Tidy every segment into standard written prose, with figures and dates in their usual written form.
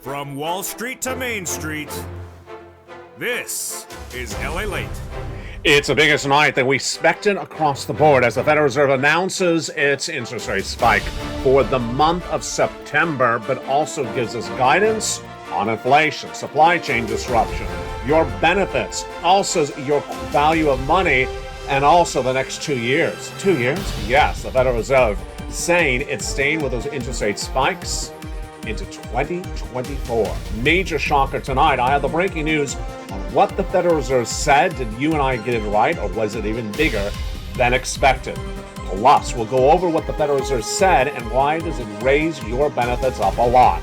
From Wall Street to Main Street, this is LALATE. It's the biggest night that we expected across the board as the Federal Reserve announces its interest rate spike for the month of September, but also gives us guidance on inflation, supply chain disruption, your benefits, also your value of money, and also the next 2 years. 2 years? Yes, the Federal Reserve saying it's staying with those interest rate spikes into 2024. Major shocker tonight. I have the breaking news on what the Federal Reserve said. Did you and I get it right, or was it even bigger than expected? Plus, we'll go over what the Federal Reserve said and why does it raise your benefits up a lot.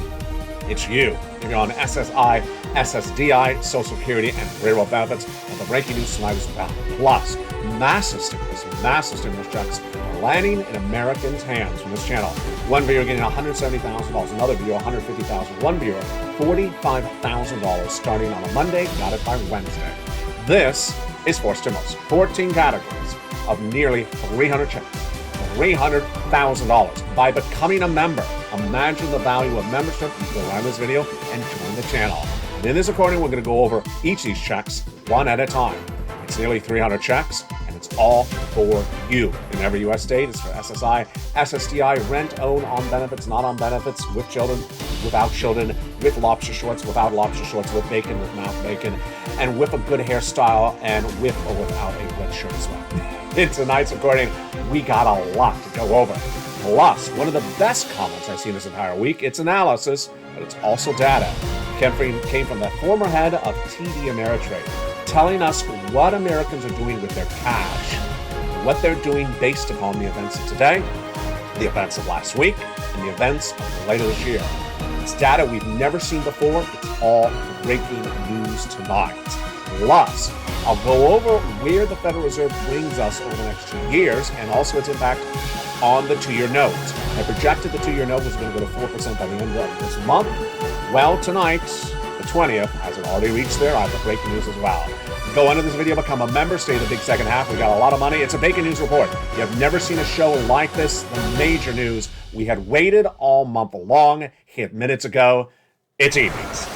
It's you. If you're on SSI, SSDI, Social Security, and payroll benefits, and the breaking news tonight is about. Plus, massive stimulus checks are landing in Americans' hands from this channel. One viewer getting $170,000, another viewer $150,000, one viewer $45,000 starting on a Monday, got it by Wednesday. This is for stimulus. 14 categories of nearly 300 checks. $300,000 by becoming a member. Imagine the value of membership. You can go around this video and join the channel. And in this recording, we're going to go over each of these checks one at a time. It's nearly 300 checks, and it's all for you. In every U.S. state, it's for SSI, SSDI, rent, own, on benefits, not on benefits, with children, without children, with lobster shorts, without lobster shorts, with bacon, without bacon, and with a good hairstyle, and with or without a red shirt as well. In tonight's recording, we got a lot to go over. Plus, one of the best comments I've seen this entire week, it's analysis, but it's also data. Came from the former head of TD Ameritrade, telling us what Americans are doing with their cash, what they're doing based upon the events of today, the events of last week, and the events of later this year. It's data we've never seen before. It's all breaking news tonight. Plus, I'll go over where the Federal Reserve brings us over the next 2 years and also its impact on the 2-year note. I projected the 2-year note was going to go to 4% by the end of this month. Well, tonight, the 20th, hasn't already reached there. I have the breaking news as well. Go under this video, become a member, stay the big second half. We got a lot of money. It's a breaking news report. You have never seen a show like this. The major news. We had waited all month long, hit minutes ago. It's evenings.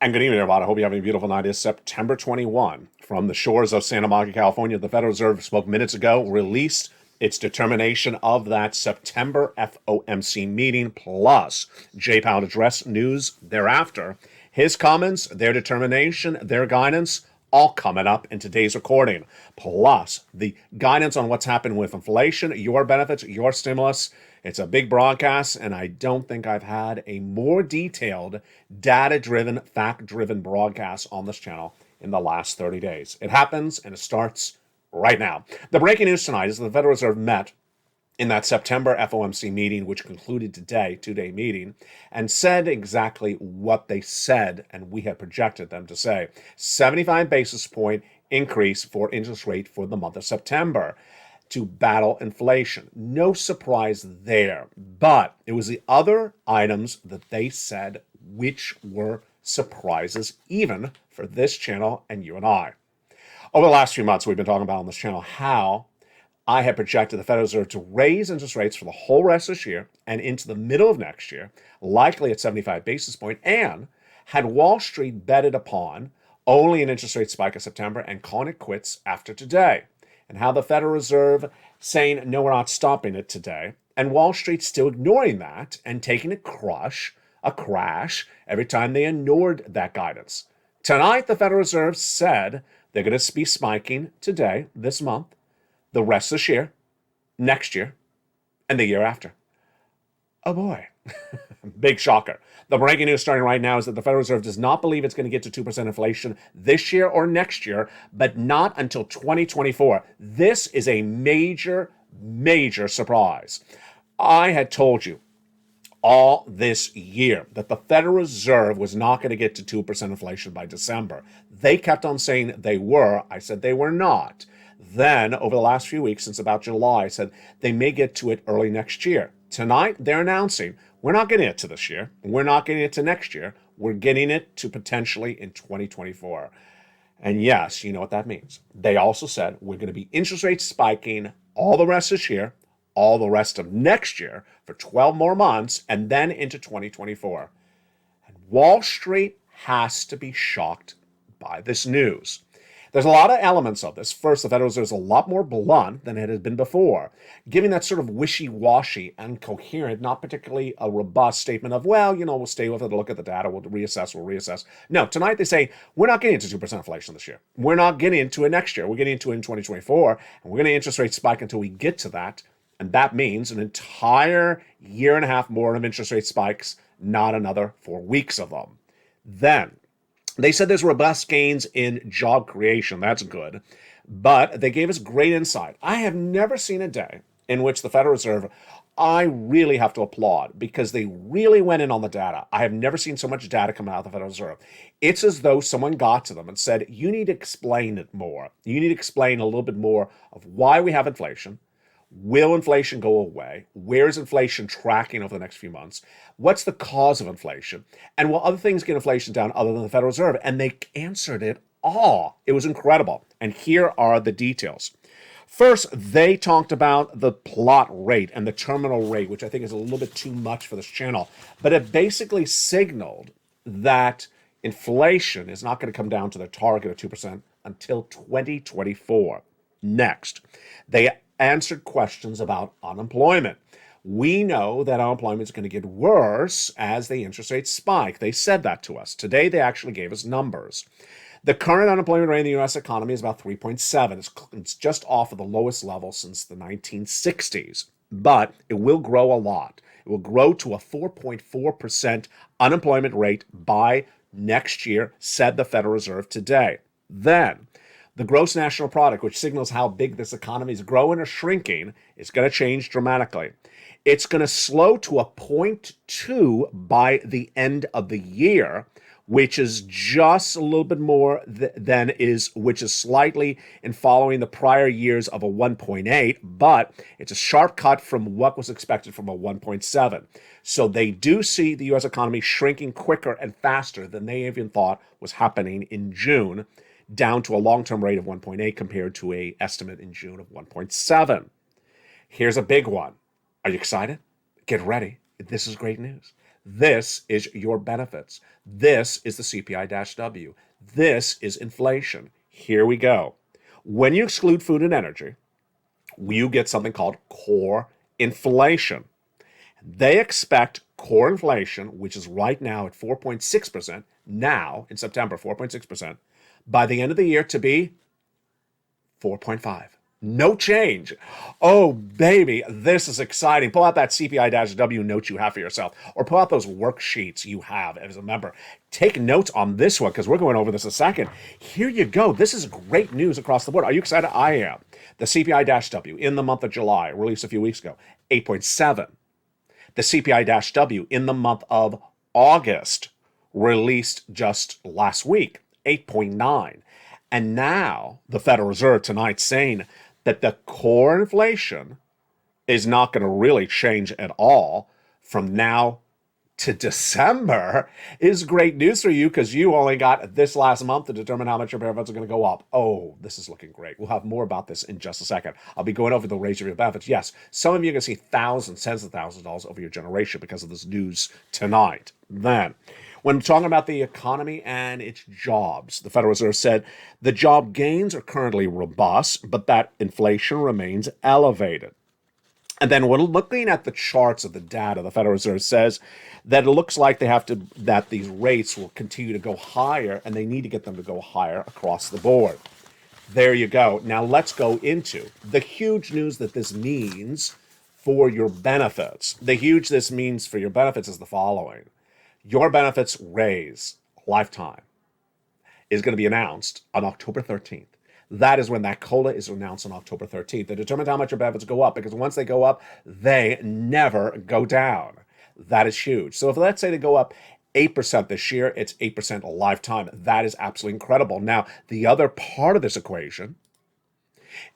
And good evening, everybody. I hope you're having a beautiful night. It's September 21. From the shores of Santa Monica, California, the Federal Reserve spoke minutes ago, released its determination of that September FOMC meeting, plus Jay Powell addressed news thereafter. His comments, their determination, their guidance, all coming up in today's recording. Plus the guidance on what's happened with inflation, your benefits, your stimulus. It's a big broadcast, and I don't think I've had a more detailed, data-driven, fact-driven broadcast on this channel in the last 30 days. It happens, and it starts right now. The breaking news tonight is that the Federal Reserve met in that September FOMC meeting, which concluded today, 2-day meeting, and said exactly what they said, and we had projected them to say. 75 basis point increase for interest rate for the month of September to battle inflation. No surprise there, but it was the other items that they said which were surprises even for this channel and you and I. Over the last few months, we've been talking about on this channel how I had projected the Federal Reserve to raise interest rates for the whole rest of this year and into the middle of next year, likely at 75 basis point, and had Wall Street betted upon only an interest rate spike in September and calling it quits after today. And how the Federal Reserve saying, no, we're not stopping it today, and Wall Street still ignoring that and taking a crash every time they ignored that guidance. Tonight, the Federal Reserve said they're going to be spiking today, this month, the rest of this year, next year, and the year after. Oh boy, big shocker. The breaking news starting right now is that the Federal Reserve does not believe it's going to get to 2% inflation this year or next year, but not until 2024. This is a major surprise. I had told you all this year that the Federal Reserve was not going to get to 2% inflation by December. They kept on saying they were. I said they were not. Then, over the last few weeks, since about July, I said they may get to it early next year. Tonight, they're announcing we're not getting it to this year. We're not getting it to next year. We're getting it to potentially in 2024. And yes, you know what that means. They also said we're going to be interest rates spiking all the rest this year, all the rest of next year for 12 more months, and then into 2024. And Wall Street has to be shocked by this news. There's a lot of elements of this. First, the Federal Reserve is a lot more blunt than it has been before, giving that sort of wishy-washy, incoherent, not particularly a robust statement of, well, we'll stay with it, look at the data, we'll reassess. No, tonight they say, we're not getting into 2% inflation this year. We're not getting into it next year. We're getting into it in 2024, and we're going to interest rates spike until we get to that. And that means an entire year and a half more of interest rate spikes, not another 4 weeks of them. Then, they said there's robust gains in job creation. That's good. But they gave us great insight. I have never seen a day in which the Federal Reserve, I really have to applaud because they really went in on the data. I have never seen so much data come out of the Federal Reserve. It's as though someone got to them and said, you need to explain it more. You need to explain a little bit more of why we have inflation. Will inflation go away? Where is inflation tracking over the next few months? What's the cause of inflation? And will other things get inflation down other than the Federal Reserve? And they answered it all. It was incredible. And here are the details. First, they talked about the plot rate and the terminal rate, which I think is a little bit too much for this channel. But it basically signaled that inflation is not going to come down to the target of 2% until 2024. Next, they answered questions about unemployment. We know that unemployment is going to get worse as the interest rates spike. They said that to us. Today, they actually gave us numbers. The current unemployment rate in the U.S. economy is about 3.7. It's just off of the lowest level since the 1960s, but it will grow a lot. It will grow to a 4.4% unemployment rate by next year, said the Federal Reserve today. Then, the gross national product, which signals how big this economy is growing or shrinking, is going to change dramatically. It's going to slow to a 0.2 by the end of the year, which is just a little bit more which is slightly in following the prior years of a 1.8, but it's a sharp cut from what was expected from a 1.7. So they do see the U.S. economy shrinking quicker and faster than they even thought was happening in June, down to a long-term rate of 1.8 compared to an estimate in June of 1.7. Here's a big one. Are you excited? Get ready. This is great news. This is your benefits. This is the CPI-W. This is inflation. Here we go. When you exclude food and energy, you get something called core inflation. They expect core inflation, which is right now at 4.6%, now in September, 4.6%, by the end of the year to be 4.5. No change. Oh, baby, this is exciting. Pull out that CPI-W note you have for yourself, or pull out those worksheets you have as a member. Take notes on this one, because we're going over this in a second. Here you go. This is great news across the board. Are you excited? I am. The CPI-W in the month of July, released a few weeks ago, 8.7. The CPI-W in the month of August, released just last week, 8.9. And now the Federal Reserve tonight saying that the core inflation is not going to really change at all from now to December is great news for you, because you only got this last month to determine how much your benefits are going to go up. Oh, this is looking great. We'll have more about this in just a second. I'll be going over the raise of your benefits. Yes, some of you are going to see thousands, tens of thousands of dollars over your generation because of this news tonight. Then, when talking about the economy and its jobs, the Federal Reserve said the job gains are currently robust, but that inflation remains elevated. And then when looking at the charts of the data, the Federal Reserve says that it looks like that these rates will continue to go higher, and they need to get them to go higher across the board. There you go. Now let's go into the huge news that this means for your benefits. The huge this means for your benefits is the following. Your benefits raise lifetime is going to be announced on October 13th. That is when that COLA is announced on October 13th. They determine how much your benefits go up, because once they go up, they never go down. That is huge. So if let's say they go up 8% this year, it's 8% a lifetime. That is absolutely incredible. Now, the other part of this equation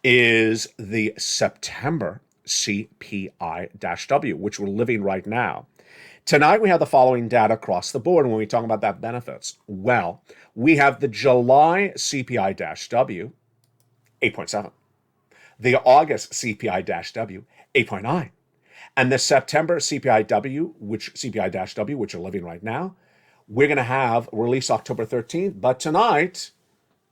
is the September CPI-W, which we're living right now. Tonight, we have the following data across the board when we talk about that benefits. Well, we have the July CPI-W, 8.7. The August CPI-W, 8.9. And the September CPI-W, which are living right now, we're going to have release October 13th. But tonight,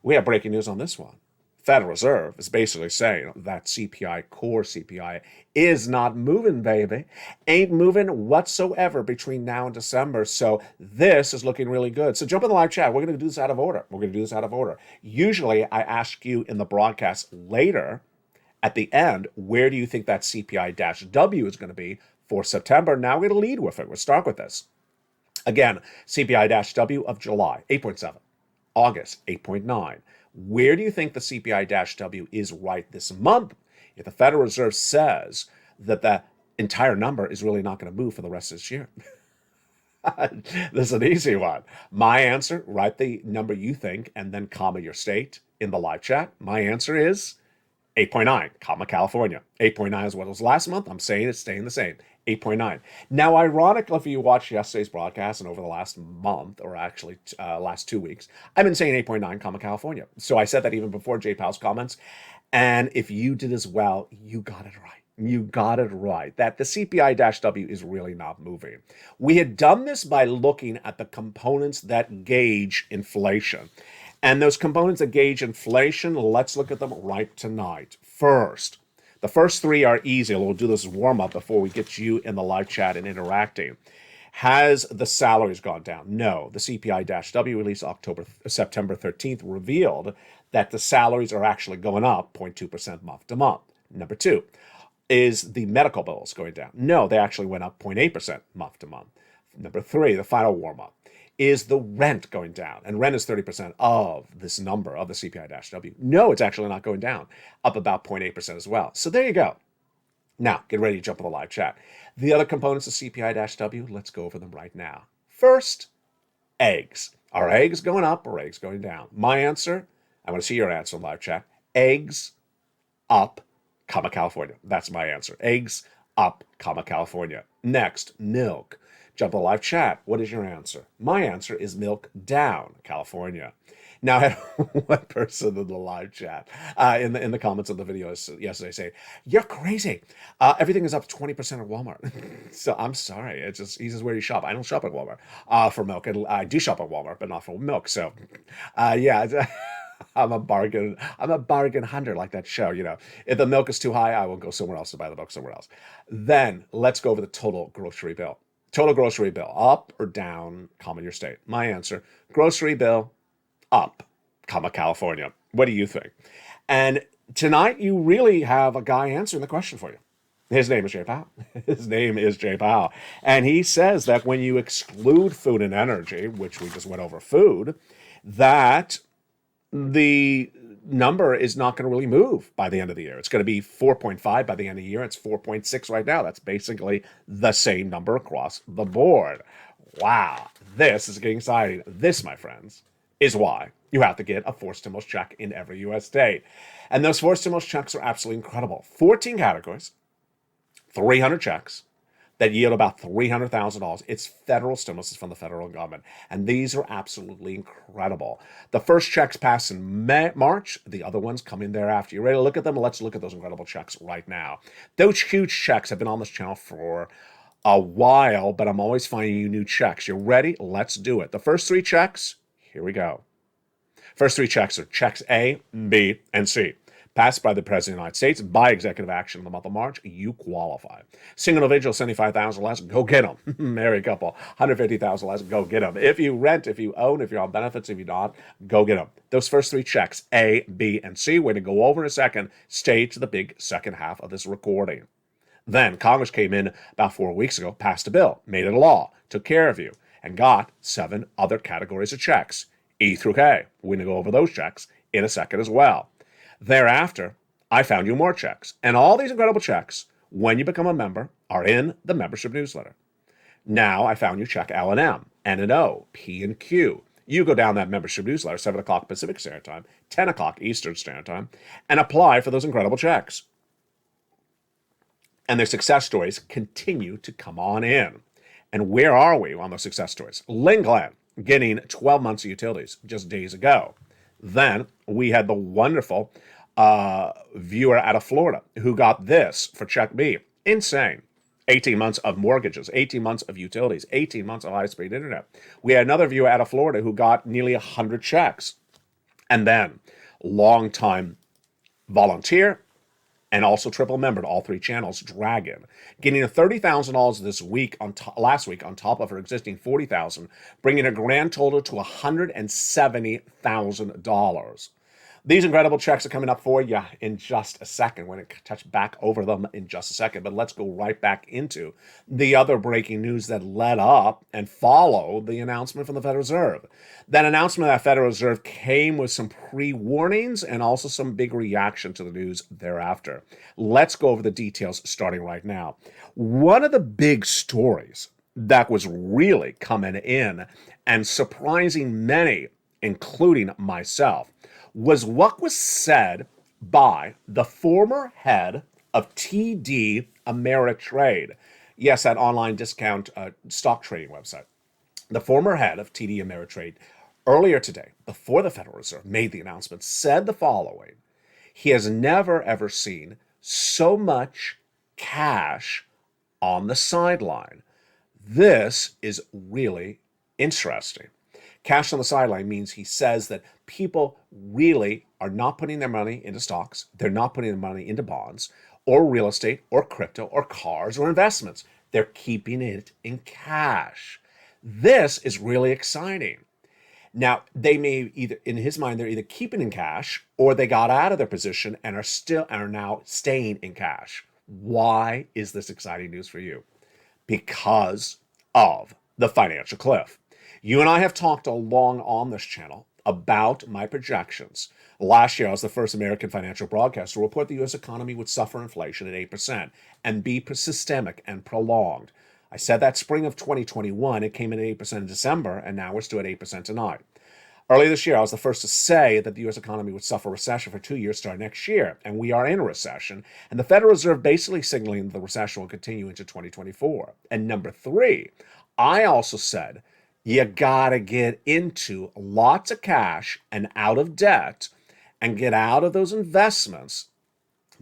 we have breaking news on this one. Federal Reserve is basically saying that CPI, core CPI, is not moving, baby. Ain't moving whatsoever between now and December. So this is looking really good. So jump in the live chat. We're going to do this out of order. Usually I ask you in the broadcast later at the end, where do you think that CPI-W is going to be for September? Now we're going to lead with it. We'll start with this. Again, CPI-W of July, 8.7. August, 8.9. Where do you think the CPI-W is right this month? If the Federal Reserve says that the entire number is really not going to move for the rest of this year. This is an easy one. My answer, write the number you think and then comma your state in the live chat. My answer is 8.9, comma California. 8.9 is what it was last month. I'm saying it's staying the same. 8.9. Now, ironically, if you watched yesterday's broadcast and over the last month, or actually last 2 weeks, I've been saying 8.9, comma California. So I said that even before Jay Powell's comments. And if you did as well, you got it right. You got it right. That the CPI-W is really not moving. We had done this by looking at the components that gauge inflation. And those components that gauge inflation, let's look at them right tonight. First, the first three are easy. We'll do this warm-up before we get you in the live chat and interacting. Has the salaries gone down? No. The CPI-W release September 13th revealed that the salaries are actually going up 0.2% month to month. Number two, is the medical bills going down? No, they actually went up 0.8% month to month. Number three, the final warm-up. Is the rent going down? And rent is 30% of this number of the CPI-W. No, it's actually not going down, up about 0.8% as well. So there you go. Now, get ready to jump in the live chat. The other components of CPI-W, let's go over them right now. First, eggs. Are eggs going up or eggs going down? My answer, I want to see your answer in live chat. Eggs up, comma California. That's my answer. Eggs up, comma California. Next, milk. Jump in the live chat. What is your answer? My answer is milk down, California. Now, I had one person in the live chat in the comments of the video yesterday say, "You're crazy. Everything is up 20% at Walmart." So I'm sorry. It's just he says, "Where do you shop?" I don't shop at Walmart for milk, and I do shop at Walmart, but not for milk. So, yeah. I'm a bargain hunter, like that show. You know, if the milk is too high, I will go somewhere else to buy the milk somewhere else. Then let's go over the total grocery bill. Total grocery bill, up or down, comma your state. My answer, grocery bill, up, comma California. What do you think? And tonight you really have a guy answering the question for you. His name is Jay Powell. His name is Jay Powell. And he says that when you exclude food and energy, which we just went over food, that the number is not going to really move by the end of the year. It's going to be 4.5 by the end of the year. It's 4.6 right now. That's basically the same number across the board. Wow, this is getting exciting. This, my friends, is why you have to get a forced stimulus check in every U.S. state. And those forced stimulus checks are absolutely incredible. 14 categories, 300 checks, that yield about $300,000. It's federal stimulus from the federal government. And these are absolutely incredible. The first checks pass in March. The other ones come in thereafter. You ready to look at them? Let's look at those incredible checks right now. Those huge checks have been on this channel for a while, but I'm always finding you new checks. You ready? Let's do it. The first three checks, here we go. First three checks are checks A, B, and C. Passed by the President of the United States by executive action in the month of March, you qualify. Single individual, $75,000 less, go get them. Married couple, $150,000 less, go get them. If you rent, if you own, if you're on benefits, if you're not, go get them. Those first three checks, A, B, and C, we're going to go over in a second. Stay to the big second half of this recording. Then Congress came in about 4 weeks ago, passed a bill, made it a law, took care of you, and got 7 other categories of checks, E through K. We're going to go over those checks in a second as well. Thereafter, I found you more checks. And all these incredible checks, when you become a member, are in the membership newsletter. Now I found you check L&M, N&O, P&Q. You go down that membership newsletter, 7 o'clock Pacific Standard Time, 10 o'clock Eastern Standard Time, and apply for those incredible checks. And their success stories continue to come on in. And where are we on those success stories? Lingland getting 12 months of utilities just days ago. Then we had the wonderful viewer out of Florida who got this for check B. Insane. 18 months of mortgages, 18 months of utilities, 18 months of high-speed internet. We had another viewer out of Florida who got nearly 100 checks. And then longtime volunteer and also triple membered all three channels, Dragon, getting a $30,000 this week last week on top of her existing $40,000, bringing her grand total to $170,000. These incredible checks are coming up for you in just a second. We're going to touch back over them in just a second, but let's go right back into the other breaking news that led up and followed the announcement from the Federal Reserve. That announcement of that Federal Reserve came with some pre-warnings and also some big reaction to the news thereafter. Let's go over the details starting right now. One of the big stories that was really coming in and surprising many, including myself, was what was said by the former head of TD Ameritrade. Yes, that online discount stock trading website. The former head of TD Ameritrade earlier today, before the Federal Reserve made the announcement, said the following: he has never ever seen so much cash on the sideline. This is really interesting. Cash on the sideline means he says that people really are not putting their money into stocks. They're not putting their money into bonds or real estate or crypto or cars or investments. They're keeping it in cash. This is really exciting. Now, they may either, in his mind, they're either keeping in cash or they got out of their position and are now staying in cash. Why is this exciting news for you? Because of the financial cliff. You and I have talked along on this channel about my projections. Last year, I was the first American financial broadcaster to report the U.S. economy would suffer inflation at 8% and be systemic and prolonged. I said that spring of 2021, it came in at 8% in December, and now we're still at 8% tonight. Earlier this year, I was the first to say that the U.S. economy would suffer recession for 2 years starting next year, and we are in a recession, and the Federal Reserve basically signaling the recession will continue into 2024. And number three, I also said you gotta get into lots of cash and out of debt and get out of those investments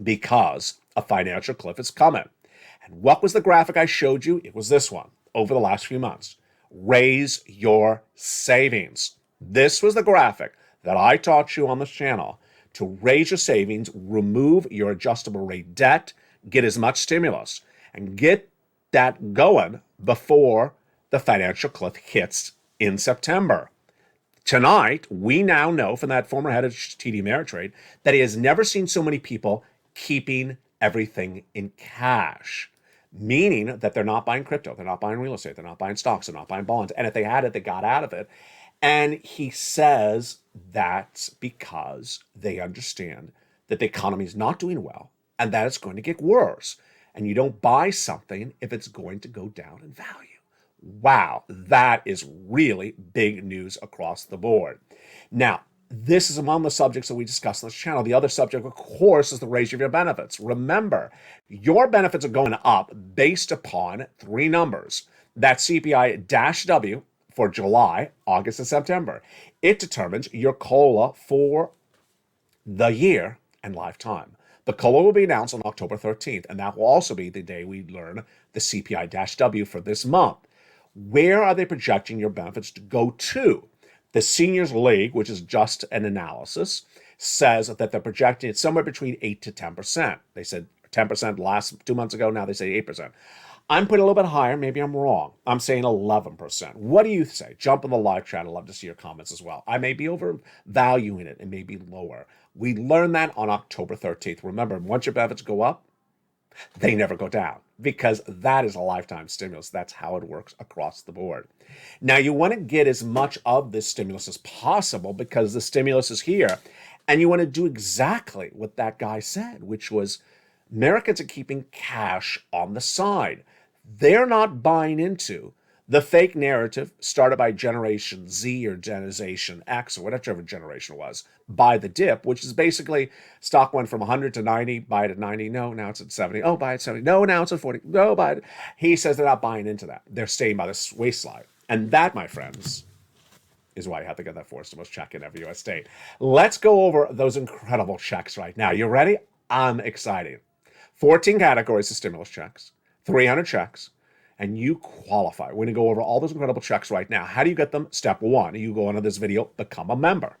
because a financial cliff is coming. And what was the graphic I showed you? It was this one over the last few months. Raise your savings. This was the graphic that I taught you on this channel to raise your savings, remove your adjustable rate debt, get as much stimulus, and get that going before the financial cliff hits in September. Tonight, we now know from that former head of TD Ameritrade that he has never seen so many people keeping everything in cash, meaning that they're not buying crypto, they're not buying real estate, they're not buying stocks, they're not buying bonds. And if they had it, they got out of it. And he says that's because they understand that the economy is not doing well and that it's going to get worse. And you don't buy something if it's going to go down in value. Wow, that is really big news across the board. Now, this is among the subjects that we discuss on this channel. The other subject, of course, is the raise of your benefits. Remember, your benefits are going up based upon three numbers. That's CPI-W for July, August, and September. It determines your COLA for the year and lifetime. The COLA will be announced on October 13th, and that will also be the day we learn the CPI-W for this month. Where are they projecting your benefits to go to? The Seniors League, which is just an analysis, says that they're projecting it somewhere between 8 to 10%. They said 10% last 2 months ago, now they say 8%. I'm putting a little bit higher, maybe I'm wrong. I'm saying 11%. What do you say? Jump in the live chat, I'd love to see your comments as well. I may be overvaluing it, it may be lower. We learn that on October 13th. Remember, once your benefits go up, they never go down because that is a lifetime stimulus. That's how it works across the board. Now, you want to get as much of this stimulus as possible because the stimulus is here, and you want to do exactly what that guy said, which was Americans are keeping cash on the side. They're not buying into the fake narrative started by Generation Z or Generation X or whatever generation it was, buy the dip, which is basically stock went from 100 to 90, buy it at 90. No, now it's at 70. Oh, buy it at 70. No, now it's at 40. No, buy it. He says they're not buying into that. They're staying by this waistline. And that, my friends, is why you have to get that four stimulus check in every U.S. state. Let's go over those incredible checks right now. You ready? I'm excited. 14 categories of stimulus checks, 300 checks, and you qualify. We're going to go over all those incredible checks right now. How do you get them? Step one, you go into this video, become a member.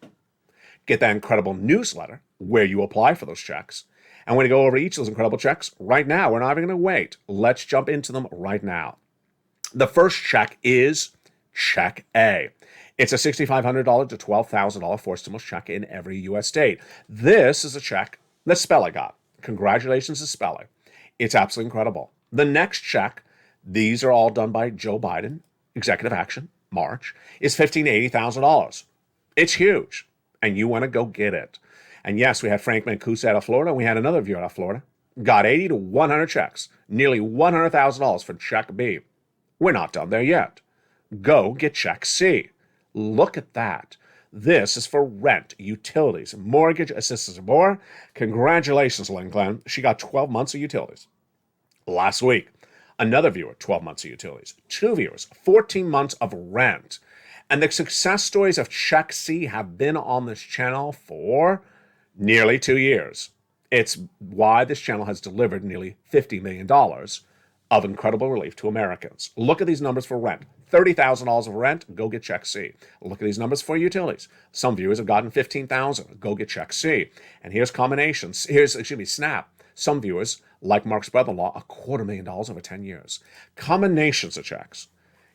Get that incredible newsletter where you apply for those checks. And we're going to go over each of those incredible checks right now. We're not even going to wait. Let's jump into them right now. The first check is Check A. It's a $6,500 to $12,000 four stimulus check in every U.S. state. This is a check that Spelly got. Congratulations to Spelly. It's absolutely incredible. The next check, these are all done by Joe Biden, executive action, March, is $15,000 to $80,000. It's huge, and you want to go get it. And yes, we had Frank Mancuso out of Florida, and we had another viewer out of Florida. Got 80 to 100 checks, nearly $100,000 for Check B. We're not done there yet. Go get Check C. Look at that. This is for rent, utilities, mortgage assistance, and more. Congratulations, Lynn Glenn. She got 12 months of utilities. Last week, another viewer, 12 months of utilities. Two viewers, 14 months of rent. And the success stories of Check C have been on this channel for nearly 2 years. It's why this channel has delivered nearly $50 million of incredible relief to Americans. Look at these numbers for rent. $30,000 of rent, go get Check C. Look at these numbers for utilities. Some viewers have gotten $15,000, go get Check C. And here's combinations. Here's, SNAP. Some viewers, like Mark's brother-in-law, $250,000 over 10 years. Combinations of checks.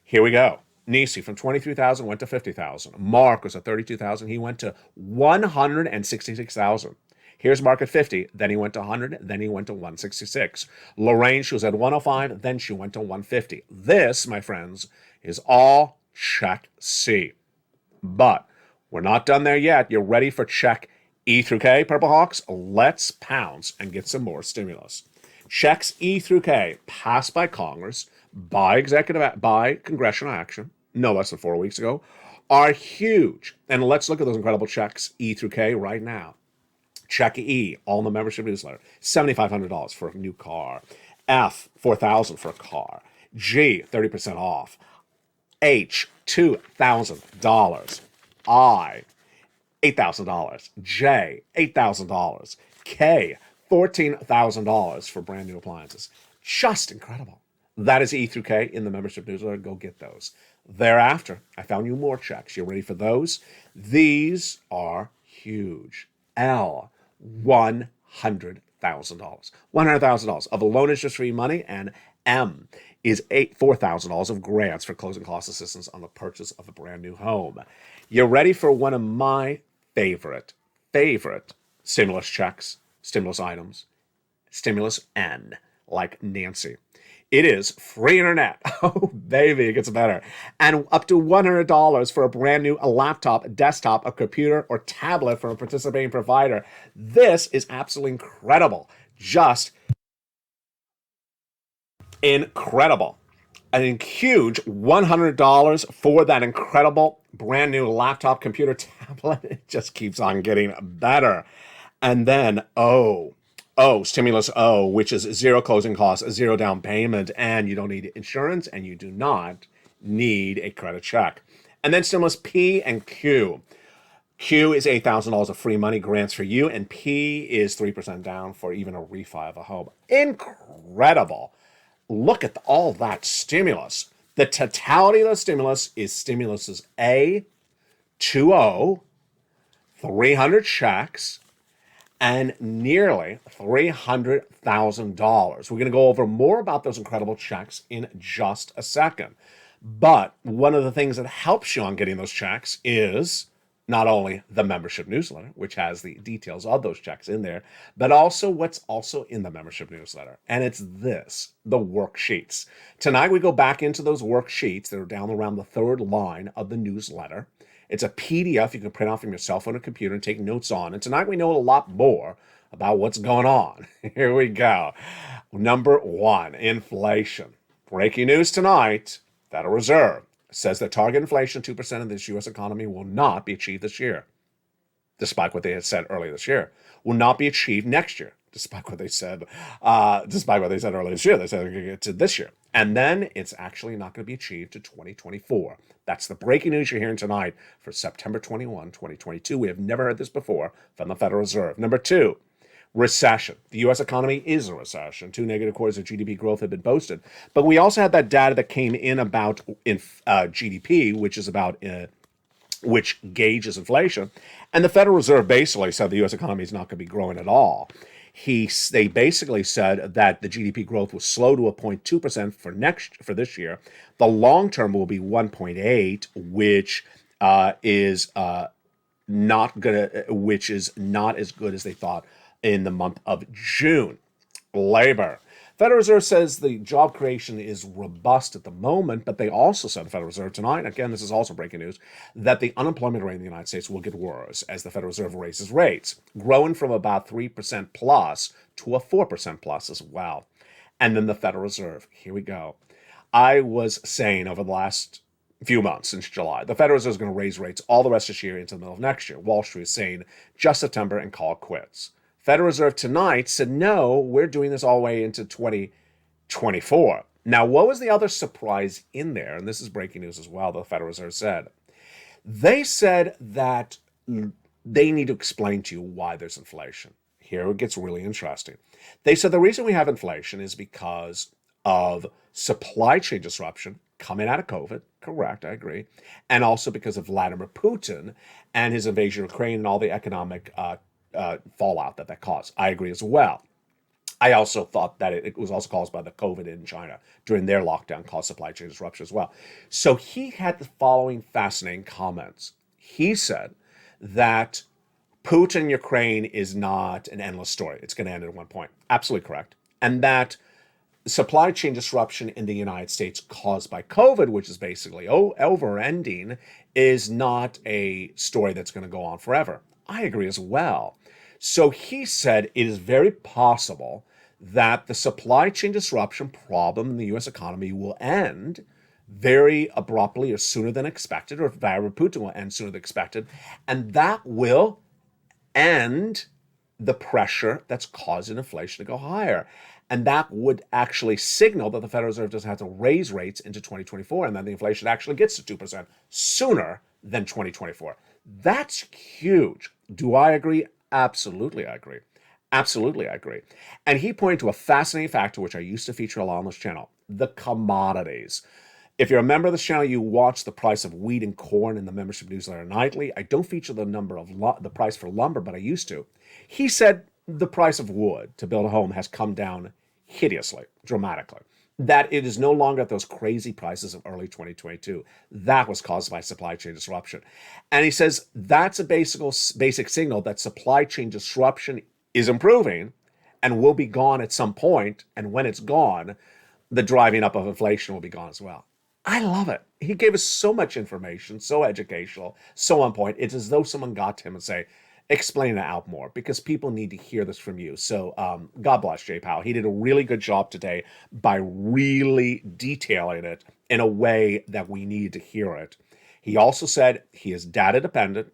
Here we go. Nisi from $23,000 went to $50,000. Mark was at $32,000. He went to $166,000. Here's Mark at 50, then he went to 100, then he went to 166. Lorraine, she was at 105, then she went to 150. This, my friends, is all Check C. But we're not done there yet. You're ready for Check E through K, Purple Hawks? Let's pounce and get some more stimulus. Checks E through K passed by Congress, by congressional action, no less than 4 weeks ago, are huge. And let's look at those incredible checks E through K right now. Check E, all in the membership newsletter, $7,500 for a new car. F, $4,000 for a car. G, 30% off. H, $2,000. I, $8,000. J, $8,000. K, $14,000 for brand new appliances. Just incredible. That is E through K in the membership newsletter. Go get those. Thereafter, I found you more checks. You ready for those? These are huge. L, $100,000. $100,000 of loan interest-free money, and M is $4,000 of grants for closing cost assistance on the purchase of a brand new home. You're ready for one of my favorite stimulus checks, stimulus items, stimulus N, like Nancy. It is free internet. Oh, baby, it gets better. And up to $100 for a brand new laptop, desktop, a computer, or tablet from a participating provider. This is absolutely incredible. Just incredible. A huge $100 for that incredible brand new laptop, computer, tablet. It just keeps on getting better. And then, Stimulus O, which is zero closing costs, zero down payment, and you don't need insurance, and you do not need a credit check. And then Stimulus P and Q. Q is $8,000 of free money grants for you, and P is 3% down for even a refi of a home. Incredible. Look at all that stimulus. The totality of the stimulus is stimuluses A, 2O, 300 checks, and nearly $300,000. We're going to go over more about those incredible checks in just a second. But one of the things that helps you on getting those checks is not only the membership newsletter, which has the details of those checks in there, but also what's also in the membership newsletter. And it's this, the worksheets. Tonight we go back into those worksheets that are down around the third line of the newsletter. It's a PDF you can print off from your cell phone or computer and take notes on. And tonight we know a lot more about what's going on. Here we go. Number one, inflation. Breaking news tonight, Federal Reserve says that target inflation 2% in this U.S. economy will not be achieved this year, despite what they had said earlier this year. Will not be achieved next year, despite what they said. Earlier this year. They said they're going to get to this year, and then it's actually not going to be achieved to 2024. That's the breaking news you're hearing tonight for September 21, 2022. We have never heard this before from the Federal Reserve. Number two, recession. The U.S. economy is a recession. 2 negative quarters of GDP growth have been posted. But we also had that data that came in about GDP, which gauges inflation. And the Federal Reserve basically said the U.S. economy is not going to be growing at all. They basically said that the GDP growth was slow to a 0.2% for this year. The long term will be 1.8, which is not as good as they thought in the month of June. Labor. Federal Reserve says the job creation is robust at the moment, but they also said, the Federal Reserve tonight, again, this is also breaking news, that the unemployment rate in the United States will get worse as the Federal Reserve raises rates, growing from about 3% plus to a 4% plus as well. And then the Federal Reserve, here we go. I was saying over the last few months since July, the Federal Reserve is going to raise rates all the rest of this year into the middle of next year. Wall Street is saying just September and call it quits. Federal Reserve tonight said, no, we're doing this all the way into 2024. Now, what was the other surprise in there? And this is breaking news as well, the Federal Reserve said. They said that they need to explain to you why there's inflation. Here it gets really interesting. They said the reason we have inflation is because of supply chain disruption coming out of COVID. Correct, I agree. And also because of Vladimir Putin and his invasion of Ukraine and all the economic fallout that caused. I agree as well. I also thought that it was also caused by the COVID in China during their lockdown, caused supply chain disruption as well. So he had the following fascinating comments. He said that Putin in Ukraine is not an endless story. It's going to end at one point. Absolutely correct. And that supply chain disruption in the United States caused by COVID, which is basically over-ending, is not a story that's going to go on forever. I agree as well. So he said it is very possible that the supply chain disruption problem in the U.S. economy will end very abruptly or sooner than expected, or Vladimir Putin will end sooner than expected, and that will end the pressure that's causing inflation to go higher. And that would actually signal that the Federal Reserve doesn't have to raise rates into 2024, and then the inflation actually gets to 2% sooner than 2024. That's huge. Do I agree? Absolutely, I agree. Absolutely, I agree. And he pointed to a fascinating factor, which I used to feature a lot on this channel, the commodities. If you're a member of this channel, you watch the price of wheat and corn in the membership newsletter nightly. I don't feature the price for lumber, but I used to. He said the price of wood to build a home has come down hideously, dramatically. That it is no longer at those crazy prices of early 2022. That was caused by supply chain disruption. And he says that's a basic signal that supply chain disruption is improving and will be gone at some point. And when it's gone, the driving up of inflation will be gone as well. I love it. He gave us so much information, so educational, so on point. It's as though someone got to him and say, explain it out more, because people need to hear this from you. So God bless Jay Powell. He did a really good job today by really detailing it in a way that we needed to hear it. He also said he is data dependent.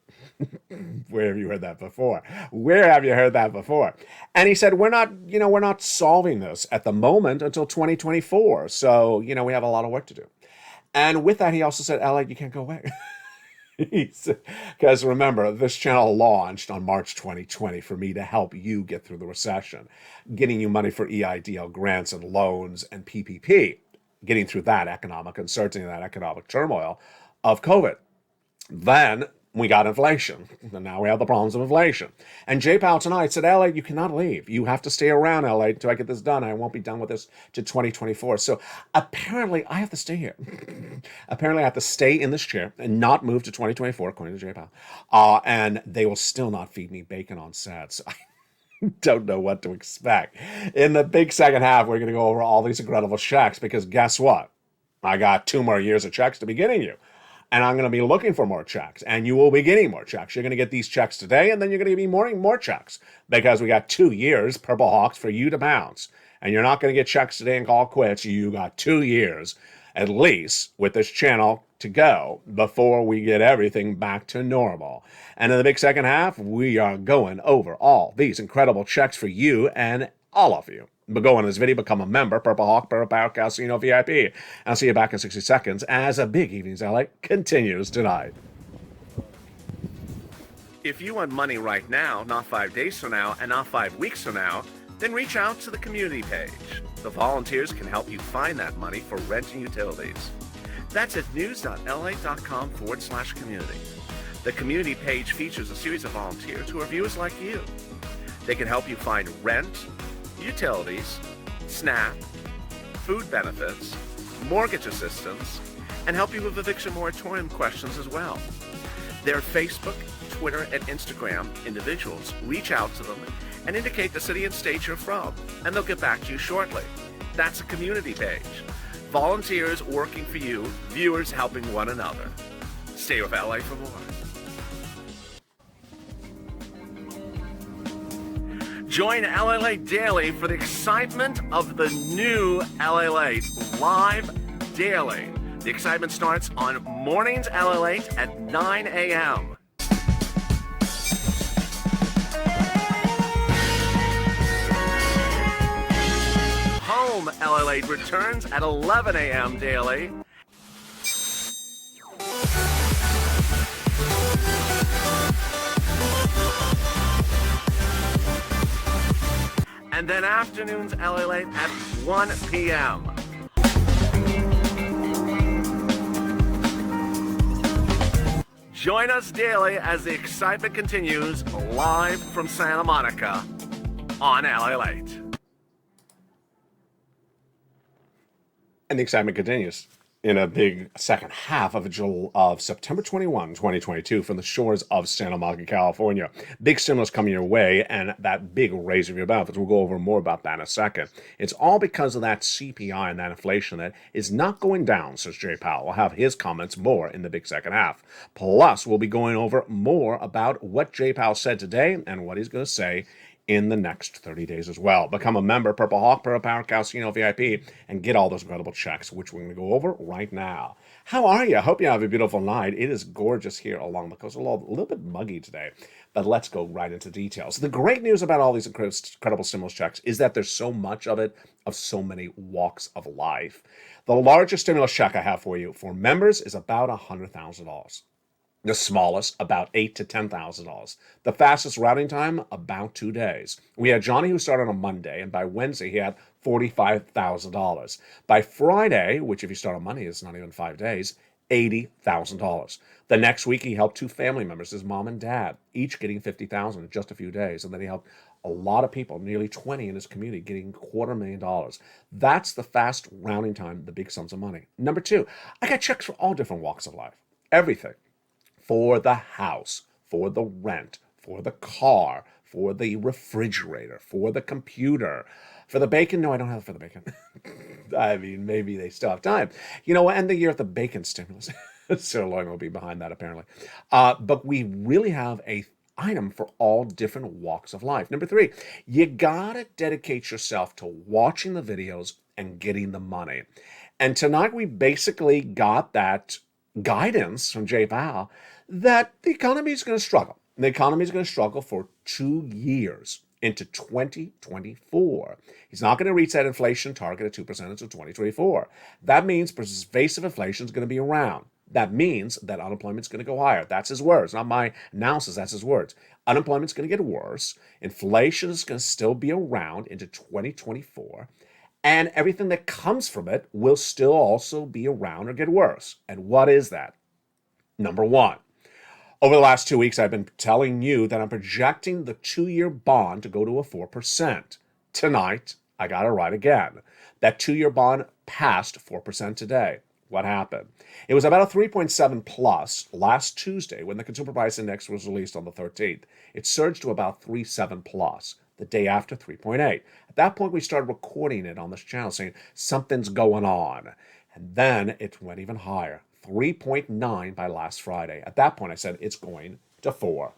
Where have you heard that before? Where have you heard that before? And he said, we're not solving this at the moment until 2024. So, we have a lot of work to do. And with that, he also said, Alec, you can't go away. Because remember, this channel launched on March 2020 for me to help you get through the recession, getting you money for EIDL grants and loans and PPP, getting through that economic uncertainty, that economic turmoil of COVID. Then we got inflation, and now we have the problems of inflation. And Jay Powell tonight said, LA, you cannot leave. You have to stay around, LA, until I get this done. I won't be done with this to 2024. So apparently I have to stay here. Apparently I have to stay in this chair and not move to 2024, according to Jay Powell. And they will still not feed me bacon on set. So I don't know what to expect. In the big second half, we're going to go over all these incredible checks, because guess what? I got 2 more years of checks to be getting you. And I'm going to be looking for more checks, and you will be getting more checks. You're going to get these checks today, and then you're going to be more checks, because we got 2 years, Purple Hawks, for you to bounce. and you're not going to get checks today and call quits. You got 2 years at least with this channel to go before we get everything back to normal. And in the big second half, we are going over all these incredible checks for you and all of you. But go on this video, become a member, Purple Hawk, Purple Power Casino VIP. I'll see you back in 60 seconds as a Big Evenings LA continues tonight. If you want money right now, not 5 days from now, and not 5 weeks from now, then reach out to the community page. The volunteers can help you find that money for rent and utilities. That's at news.lalate.com/community. The community page features a series of volunteers who are viewers like you. They can help you find rent, utilities, SNAP, food benefits, mortgage assistance, and help you with eviction moratorium questions as well. Their Facebook, Twitter, and Instagram individuals reach out to them and indicate the city and state you're from, and they'll get back to you shortly. That's a community page. Volunteers working for you, viewers helping one another. Stay with LA for more. Join LALATE Daily for the excitement of the new LALATE live daily. The excitement starts on mornings LALATE at 9 a.m. Home LALATE returns at 11 a.m. daily. And then afternoons LALATE at 1 p.m. Join us daily as the excitement continues live from Santa Monica on LALATE. And the excitement continues in a big second half of September 21, 2022 from the shores of Santa Monica, California. Big stimulus coming your way and that big raise of your benefits. We'll go over more about that in a second. It's all because of that CPI and that inflation that is not going down, says Jay Powell. We'll have his comments more in the big second half. Plus, we'll be going over more about what Jay Powell said today and what he's going to say in the next 30 days as well. Become a member, Purple Hawk, Purple Power Casino VIP, and get all those incredible checks, which we're going to go over right now. How are you? I hope you have a beautiful night. It is gorgeous here along the coast. A little bit muggy today, but let's go right into details. The great news about all these incredible stimulus checks is that there's so much of it, of so many walks of life. The largest stimulus check I have for you for members is about $100,000. The smallest, about $8,000 to $10,000. The fastest routing time, about 2 days. We had Johnny who started on Monday, and by Wednesday he had $45,000. By Friday, which if you start on Monday is not even 5 days, $80,000. The next week he helped 2 family members, his mom and dad, each getting $50,000 in just a few days. And then he helped a lot of people, nearly 20 in his community, getting $250,000. That's the fast rounding time, the big sums of money. Number 2, I got checks for all different walks of life. Everything. For the house, for the rent, for the car, for the refrigerator, for the computer, for the bacon. No, I don't have it for the bacon. I mean, maybe they still have time. You know, we'll end the year with the bacon stimulus. Sirloin will be behind that, apparently. But we really have a item for all different walks of life. Number 3, you gotta dedicate yourself to watching the videos and getting the money. And tonight we basically got that guidance from Jay Powell that the economy is going to struggle. The economy is going to struggle for 2 years into 2024. He's not going to reach that inflation target of 2% until 2024. That means pervasive inflation is going to be around. That means that unemployment is going to go higher. That's his words, not my analysis. That's his words. Unemployment is going to get worse. Inflation is going to still be around into 2024. And everything that comes from it will still also be around or get worse. And what is that? Number 1, over the last 2 weeks, I've been telling you that I'm projecting the 2-year bond to go to a 4%. Tonight, I got it right again. That 2-year bond passed 4% today. What happened? It was about a 3.7 plus last Tuesday when the Consumer Price Index was released on the 13th. It surged to about 3.7 plus. The day after, 3.8. At that point, we started recording it on this channel saying something's going on. And then it went even higher, 3.9 by last Friday. At that point, I said it's going to 4.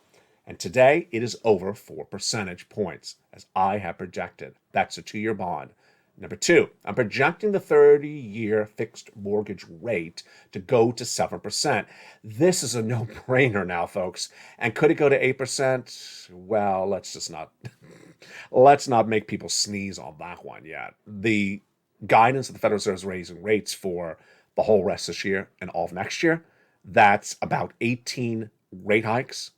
And today, it is over 4 percentage points, as I have projected. That's a 2-year bond. Number two, I'm projecting the 30-year fixed mortgage rate to go to 7%. This is a no-brainer now, folks. And could it go to 8%? Well, let's not make people sneeze on that one yet. The guidance that the Federal Reserve is raising rates for the whole rest of this year and all of next year, that's about 18 rate hikes.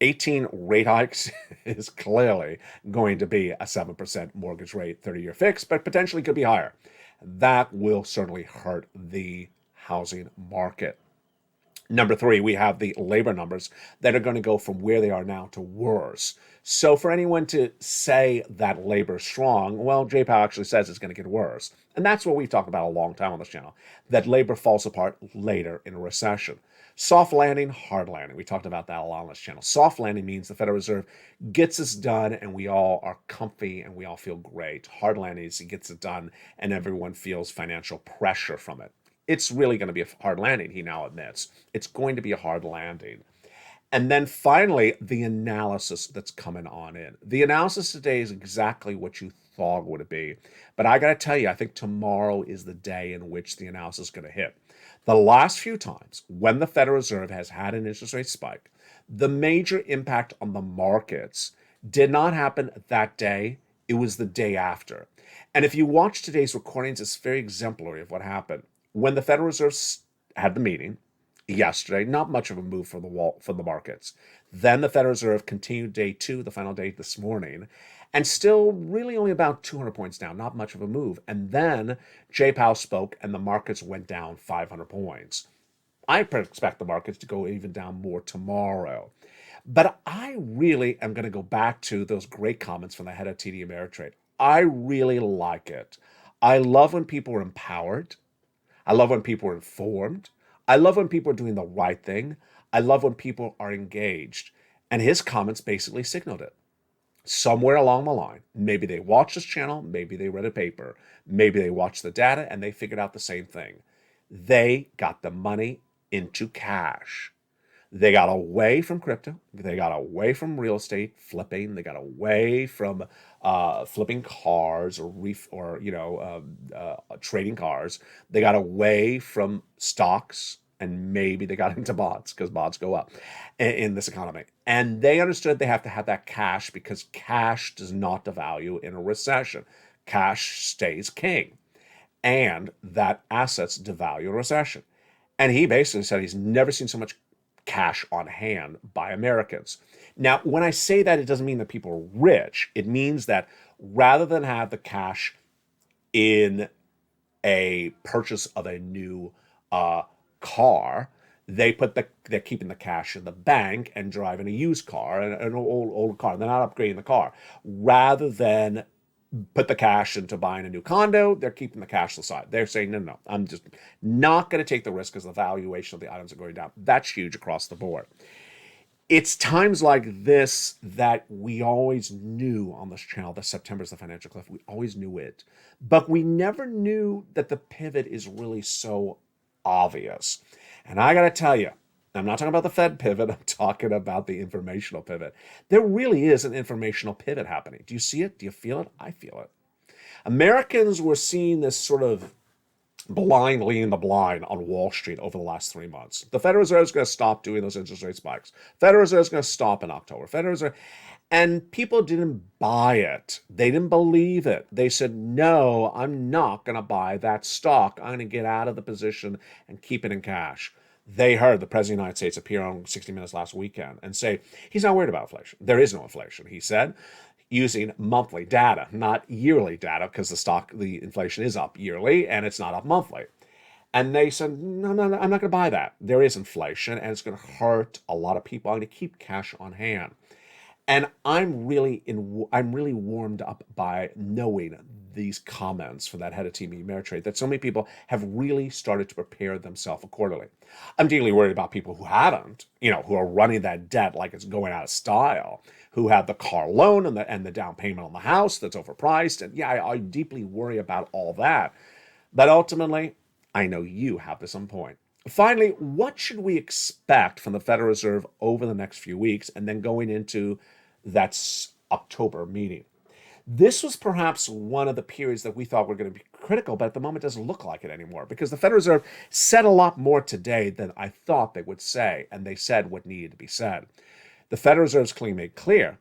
18 rate hikes is clearly going to be a 7% mortgage rate, 30-year fix, but potentially could be higher. That will certainly hurt the housing market. Number three, we have the labor numbers that are going to go from where they are now to worse. So for anyone to say that labor is strong, well, J Powell actually says it's going to get worse. And that's what we've talked about a long time on this channel, that labor falls apart later in a recession. Soft landing, hard landing. We talked about that a lot on this channel. Soft landing means the Federal Reserve gets this done and we all are comfy and we all feel great. Hard landing is it gets it done and everyone feels financial pressure from it. It's really going to be a hard landing, he now admits. It's going to be a hard landing. And then finally, the analysis that's coming on in. The analysis today is exactly what you thought it would be. But I got to tell you, I think tomorrow is the day in which the analysis is going to hit. The last few times when the Federal Reserve has had an interest rate spike, the major impact on the markets did not happen that day. It was the day after. And if you watch today's recordings, it's very exemplary of what happened. When the Federal Reserve had the meeting yesterday, not much of a move from the markets. Then the Federal Reserve continued day two, the final day this morning, and still really only about 200 points down, not much of a move. And then J Powell spoke and the markets went down 500 points. I expect the markets to go even down more tomorrow. But I really am going to go back to those great comments from the head of TD Ameritrade. I really like it. I love when people are empowered. I love when people are informed. I love when people are doing the right thing. I love when people are engaged. And his comments basically signaled it. Somewhere along the line, maybe they watched this channel, maybe they read a paper, maybe they watched the data and they figured out the same thing. They got the money into cash. They got away from crypto. They got away from real estate flipping. They got away from flipping cars or trading cars. They got away from stocks and maybe they got into bonds because bonds go up in this economy. And they understood they have to have that cash because cash does not devalue in a recession. Cash stays king, and that assets devalue in a recession. And he basically said he's never seen so much cash on hand by Americans. Now, when I say that, it doesn't mean that people are rich. It means that rather than have the cash in a purchase of a new car, they're keeping the cash in the bank and driving a used car, an old car. They're not upgrading the car. Rather than put the cash into buying a new condo, they're keeping the cash to the side. They're saying, no, I'm just not going to take the risk because the valuation of the items are going down. That's huge across the board. It's times like this that we always knew on this channel that September is the financial cliff. We always knew it. But we never knew that the pivot is really so obvious. And I got to tell you, I'm not talking about the Fed pivot. I'm talking about the informational pivot. There really is an informational pivot happening. Do you see it? Do you feel it? I feel it. Americans were seeing this sort of blind leading the blind on Wall Street over the last 3 months. The Federal Reserve is going to stop doing those interest rate spikes. Federal Reserve is going to stop in October. Federal Reserve, and people didn't buy it. They didn't believe it. They said, no, I'm not going to buy that stock. I'm going to get out of the position and keep it in cash. They heard the President of the United States appear on 60 Minutes last weekend and say he's not worried about inflation. There is no inflation, he said, using monthly data, not yearly data, because the inflation is up yearly and it's not up monthly. And they said, no, I'm not going to buy that. There is inflation and it's going to hurt a lot of people. I'm going to keep cash on hand. And I'm really warmed up by knowing these comments from that head of TD Ameritrade, that so many people have really started to prepare themselves accordingly. I'm deeply worried about people who haven't, who are running that debt like it's going out of style, who have the car loan and the down payment on the house that's overpriced. And yeah, I deeply worry about all that. But ultimately, I know you have this on point. Finally, what should we expect from the Federal Reserve over the next few weeks and then going into that October meeting? This was perhaps one of the periods that we thought were going to be critical, but at the moment doesn't look like it anymore because the Federal Reserve said a lot more today than I thought they would say, and they said what needed to be said. The Federal Reserve's clearly made clear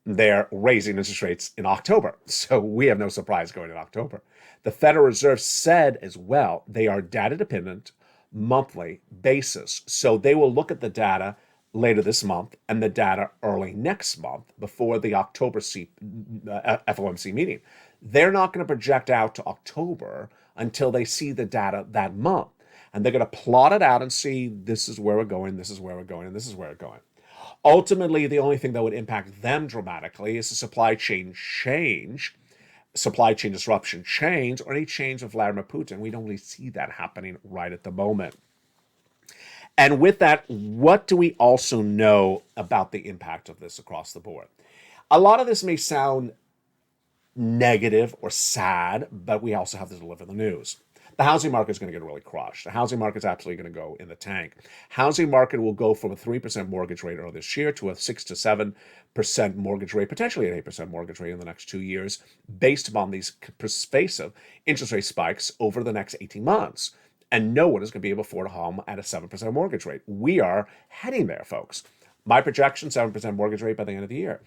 they're raising interest rates in October, so we have no surprise going in October. The Federal Reserve said as well they are data-dependent, monthly basis, so they will look at the data later this month and the data early next month before the October FOMC meeting. They're not going to project out to October until they see the data that month. And they're going to plot it out and see this is where we're going, this is where we're going, and this is where we're going. Ultimately, the only thing that would impact them dramatically is a supply chain disruption change, or any change of Vladimir Putin. We don't really see that happening right at the moment. And with that, what do we also know about the impact of this across the board? A lot of this may sound negative or sad, but we also have to deliver the news. The housing market is going to get really crushed. The housing market is absolutely going to go in the tank. Housing market will go from a 3% mortgage rate earlier this year to a 6 to 7% mortgage rate, potentially an 8% mortgage rate in the next 2 years, based upon these pervasive interest rate spikes over the next 18 months. And no one is going to be able to afford a home at a 7% mortgage rate. We are heading there, folks. My projection, 7% mortgage rate by the end of the year.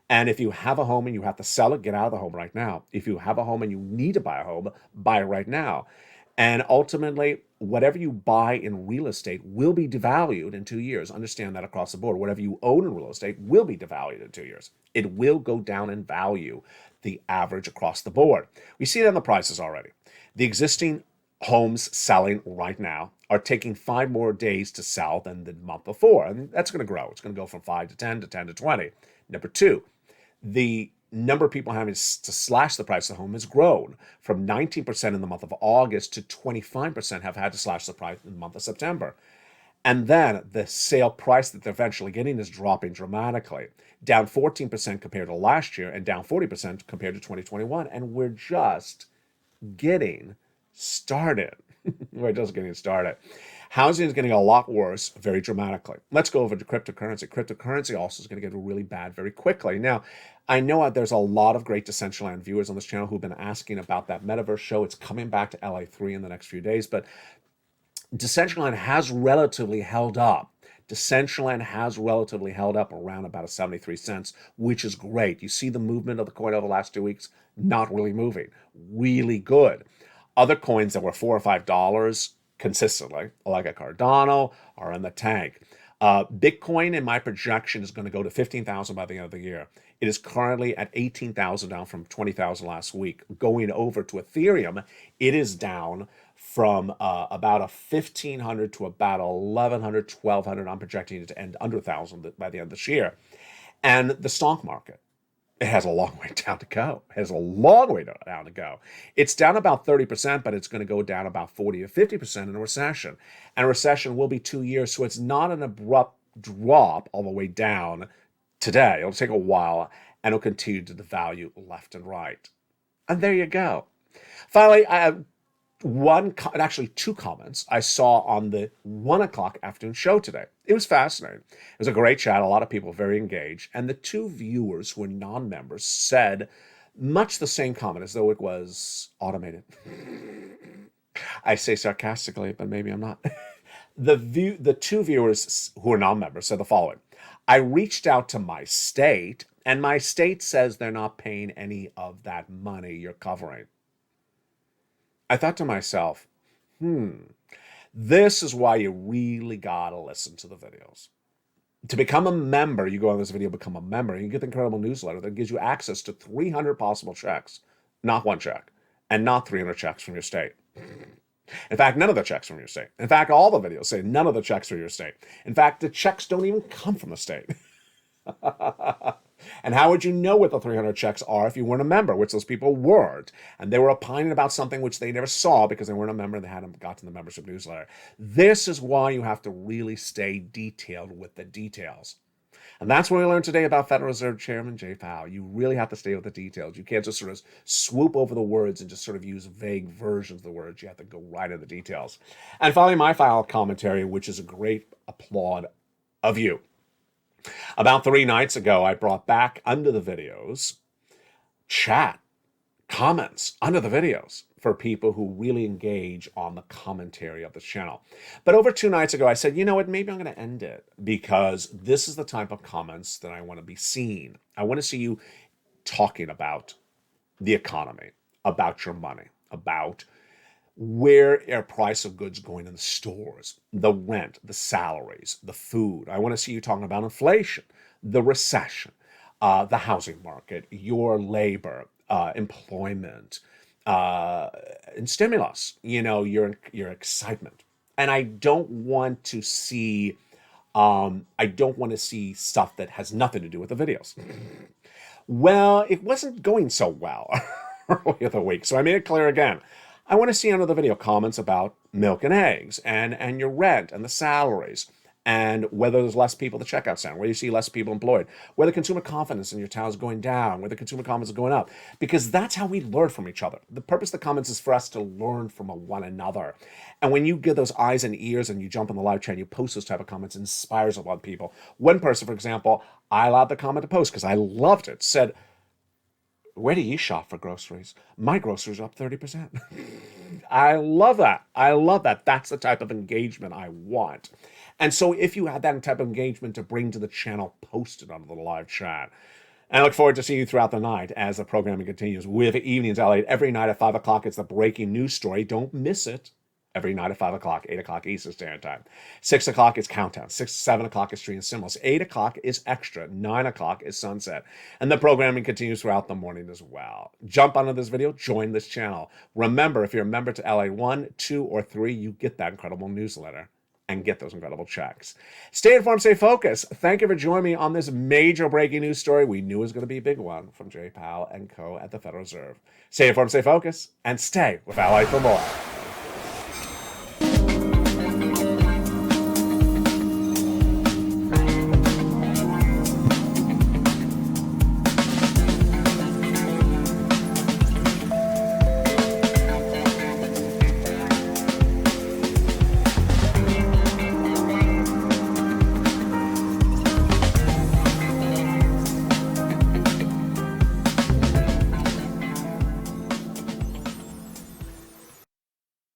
And if you have a home and you have to sell it, get out of the home right now. If you have a home and you need to buy a home, buy it right now. And ultimately, whatever you buy in real estate will be devalued in 2 years. Understand that across the board. Whatever you own in real estate will be devalued in 2 years. It will go down in value, the average across the board. We see it on the prices already. The existing homes selling right now are taking 5 more days to sell than the month before. And that's going to grow. It's going to go from 5 to 10 to 10 to 20. Number two, the number of people having to slash the price of the home has grown from 19% in the month of August to 25% have had to slash the price in the month of September. And then the sale price that they're eventually getting is dropping dramatically, down 14% compared to last year and down 40% compared to 2021. And we're just getting started. We're just getting started. Housing is getting a lot worse very dramatically. Let's go over to cryptocurrency. Cryptocurrency also is going to get really bad very quickly. Now, I know there's a lot of great Decentraland viewers on this channel who've been asking about that metaverse show. It's coming back to LA3 in the next few days, but Decentraland has relatively held up. Decentraland has relatively held up around about a 73 cents, which is great. You see the movement of the coin over the last 2 weeks, not really moving. Really good. Other coins that were $4 or $5 consistently, like a Cardano, are in the tank. Bitcoin, in my projection, is going to go to 15,000 by the end of the year. It is currently at 18,000, down from 20,000 last week. Going over to Ethereum, it is down from about a 1,500 to about 1,100, 1,200. I'm projecting it to end under 1,000 by the end of this year. And the stock market, it has a long way down to go. It has a long way down to go. It's down about 30%, but it's going to go down about 40 to 50% in a recession. And a recession will be 2 years, so it's not an abrupt drop all the way down today. It'll take a while, and it'll continue to devalue left and right. And there you go. Finally, I have two comments I saw on the 1 o'clock afternoon show today. It was fascinating. It was a great chat. A lot of people very engaged. And the two viewers who were non-members said much the same comment as though it was automated. I say sarcastically, but maybe I'm not. The two viewers who are non-members said the following. I reached out to my state, and my state says they're not paying any of that money you're covering. I thought to myself, this is why you really gotta listen to the videos. To become a member, you go on this video, become a member, and you get the incredible newsletter that gives you access to 300 possible checks, not one check, and not 300 checks from your state. In fact, none of the checks from your state. In fact, all the videos say none of the checks from your state. In fact, the checks don't even come from the state. And how would you know what the 300 checks are if you weren't a member, which those people weren't? And they were opining about something which they never saw because they weren't a member and they hadn't gotten the membership newsletter. This is why you have to really stay detailed with the details. And that's what we learned today about Federal Reserve Chairman Jay Powell. You really have to stay with the details. You can't just sort of swoop over the words and just sort of use vague versions of the words. You have to go right into the details. And finally, my final commentary, which is a great applaud of you. About 3 nights ago, I brought back under the videos chat, comments under the videos for people who really engage on the commentary of this channel. But over 2 nights ago, I said, you know what, maybe I'm going to end it because this is the type of comments that I want to be seen. I want to see you talking about the economy, about your money, about where are price of goods going in the stores, the rent, the salaries, the food. I want to see you talking about inflation, the recession, the housing market, your labor, employment, and stimulus, your excitement. And I don't want to see stuff that has nothing to do with the videos. Well, it wasn't going so well earlier the week, so I made it clear again. I want to see under the video comments about milk and eggs and your rent and the salaries and whether there's less people at the checkout center, whether you see less people employed, whether consumer confidence in your town is going down, whether consumer confidence is going up, because that's how we learn from each other. The purpose of the comments is for us to learn from one another. And when you give those eyes and ears and you jump in the live chat and you post those type of comments, it inspires a lot of people. One person, for example, I allowed the comment to post because I loved it, said, where do you shop for groceries? My groceries are up 30%. I love that. I love that. That's the type of engagement I want. And so if you had that type of engagement to bring to the channel, post it on the live chat. And I look forward to seeing you throughout the night as the programming continues with Evenings LA. Every night at 5 o'clock, it's the breaking news story. Don't miss it. Every night at 5 o'clock, 8 o'clock Eastern Standard Time. 6 o'clock is Countdown. 7 o'clock is Street and Symbols. 8 o'clock is Extra. 9 o'clock is Sunset. And the programming continues throughout the morning as well. Jump onto this video. Join this channel. Remember, if you're a member to LA 1, 2, or 3, you get that incredible newsletter and get those incredible checks. Stay informed, stay focused. Thank you for joining me on this major breaking news story we knew was going to be a big one from Jay Powell and co. at the Federal Reserve. Stay informed, stay focused, and stay with LA for more.